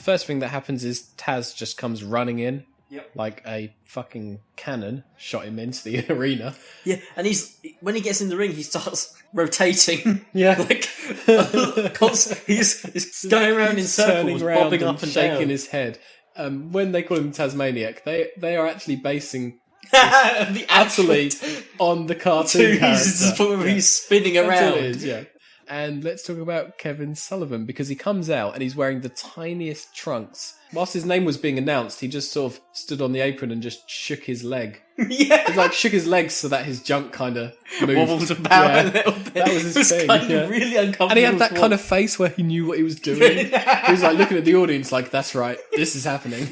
first thing that happens is Taz just comes running in. Yep. Like a fucking cannon, shot him into the arena. Yeah, and when he gets in the ring, he starts rotating. Yeah. Like, he's going around in circles, bobbing up and shaking down. his head. When they call him Tazmaniac, they are actually basing the utterly on the cartoon character. He's spinning around. That's what it is, yeah. And let's talk about Kevin Sullivan, because he comes out and he's wearing the tiniest trunks. Whilst his name was being announced, he just sort of stood on the apron and just shook his leg. Yeah. He like shook his legs so that his junk kind of moved. Wobbled about a little bit. That was his thing. Kind of really uncomfortable. And he had that kind of face where he knew what he was doing. He was like looking at the audience like, that's right, this is happening.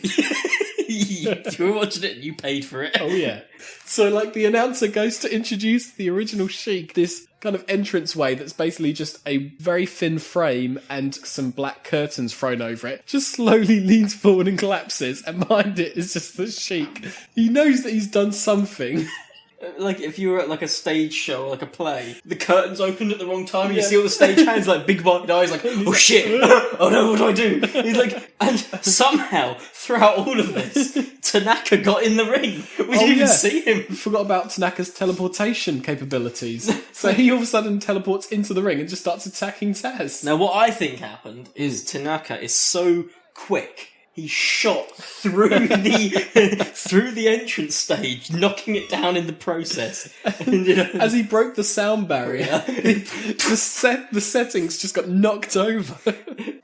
You were watching it and you paid for it. Oh yeah. So like the announcer goes to introduce the original Sheik, this kind of entranceway that's basically just a very thin frame and some black curtains thrown over it, just slowly leans forward and collapses, and behind it is just the Sheik. He knows that he's done something. Like if you were at like a stage show or like a play, the curtains opened at the wrong time and you see all the stage hands like big wide eyes like, oh shit, oh no, what do I do? He's like, and somehow throughout all of this, Tanaka got in the ring. We didn't even see him. Forgot about Tanaka's teleportation capabilities. So he all of a sudden teleports into the ring and just starts attacking Taz. Now what I think happened is Tanaka is so quick. He shot through the entrance stage, knocking it down in the process. And, as he broke the sound barrier, the settings just got knocked over.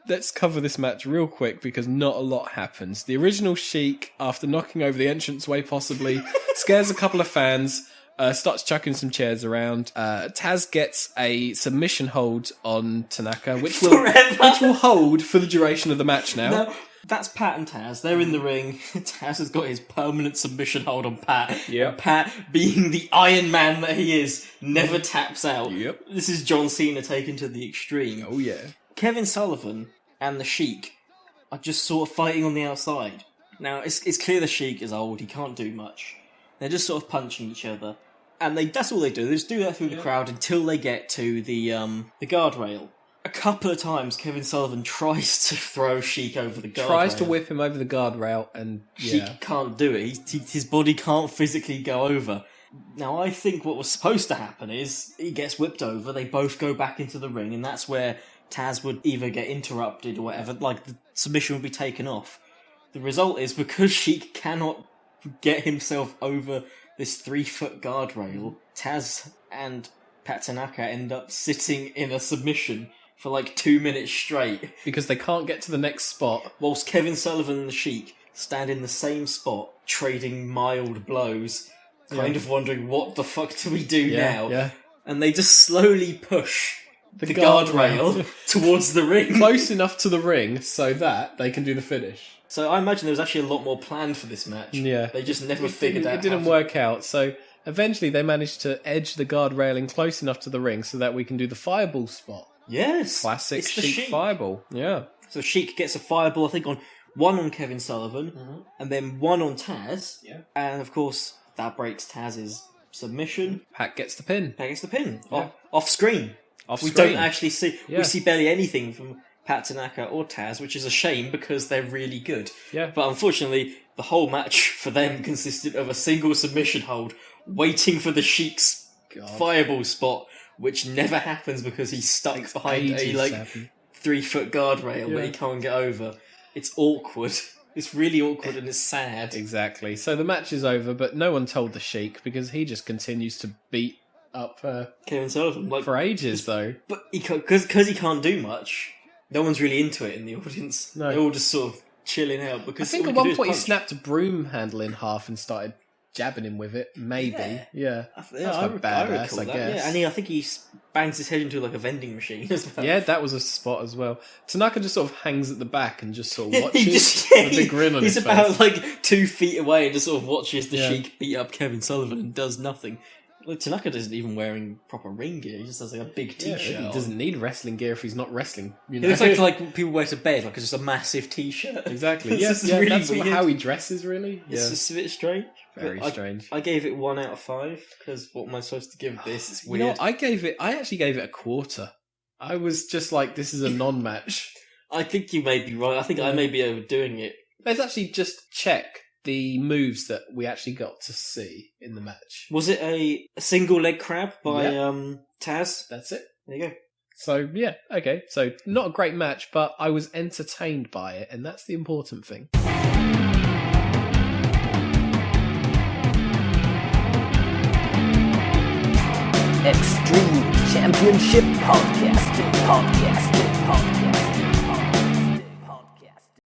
Let's cover this match real quick because not a lot happens. The original Sheik, after knocking over the entranceway possibly, scares a couple of fans. Starts chucking some chairs around. Taz gets a submission hold on Tanaka, which will hold for the duration of the match now. That's Pat and Taz. They're in the ring. Taz has got his permanent submission hold on Pat. Yep. Pat, being the Iron Man that he is, never taps out. Yep. This is John Cena taken to the extreme. Oh, yeah. Kevin Sullivan and the Sheik are just sort of fighting on the outside. Now, it's clear the Sheik is old. He can't do much. They're just sort of punching each other. And that's all they do. They just do that through the crowd until they get to the guardrail. A couple of times, Kevin Sullivan tries to throw Sheik over the guardrail. Tries to whip him over the guardrail, and Sheik can't do it. His body can't physically go over. Now, I think what was supposed to happen is he gets whipped over, they both go back into the ring, and that's where Taz would either get interrupted or whatever, like the submission would be taken off. The result is, because Sheik cannot get himself over this 3-foot guardrail, Taz and Pat Tanaka end up sitting in a submission for like 2 minutes straight. Because they can't get to the next spot. Whilst Kevin Sullivan and the Sheik stand in the same spot, trading mild blows, kind of wondering, what the fuck do we do now? Yeah. And they just slowly push the guardrail towards the ring. Close enough to the ring so that they can do the finish. So I imagine there was actually a lot more planned for this match. Yeah. They just never figured out. It didn't work out, so eventually they managed to edge the guard railing close enough to the ring so that we can do the fireball spot. Yes. Classic Sheik fireball. Yeah. So Sheik gets a fireball, I think, one on Kevin Sullivan, and then one on Taz. Yeah. And of course, that breaks Taz's submission. Pat gets the pin. Yeah. Off screen. We don't actually see. Yeah. We see barely anything from Pat Tanaka or Taz, which is a shame because they're really good. Yeah. But unfortunately, the whole match for them consisted of a single submission hold, waiting for the Sheik's fireball spot, which never happens because he's stuck behind a 3-foot guardrail that he can't get over. It's awkward. It's really awkward and it's sad. Exactly. So the match is over, but no one told the Sheik because he just continues to beat up Kevin Sullivan for ages, though. But because he can't do much, no one's really into it in the audience. No. They're all just sort of chilling out. Because I think at one point he snapped a broom handle in half and started jabbing him with it, maybe. Yeah. That's badass, I guess. Yeah, and I think he bangs his head into like a vending machine as well. Yeah, that was a spot as well. Tanaka just sort of hangs at the back and just sort of watches with a big grin on his face. He's about like 2 feet away and just sort of watches the Sheik beat up Kevin Sullivan and does nothing. Like, Tanaka isn't even wearing proper ring gear. He just has like a big t-shirt. He doesn't need wrestling gear if he's not wrestling. You know? It looks like people wear to bed, like just a massive t-shirt. Exactly. That's how he dresses, really. It's just a bit strange. Very strange. I gave it 1 out of 5 because what am I supposed to give this? It's weird. You know, I actually gave it a quarter. I was just like, this is a non-match. I think you may be right. I think I may be overdoing it. Let's actually just check the moves that we actually got to see in the match. Was it a single leg crab by Taz? That's it. There you go. So, yeah, okay. So, not a great match, but I was entertained by it, and that's the important thing. Extreme Championship Podcasting.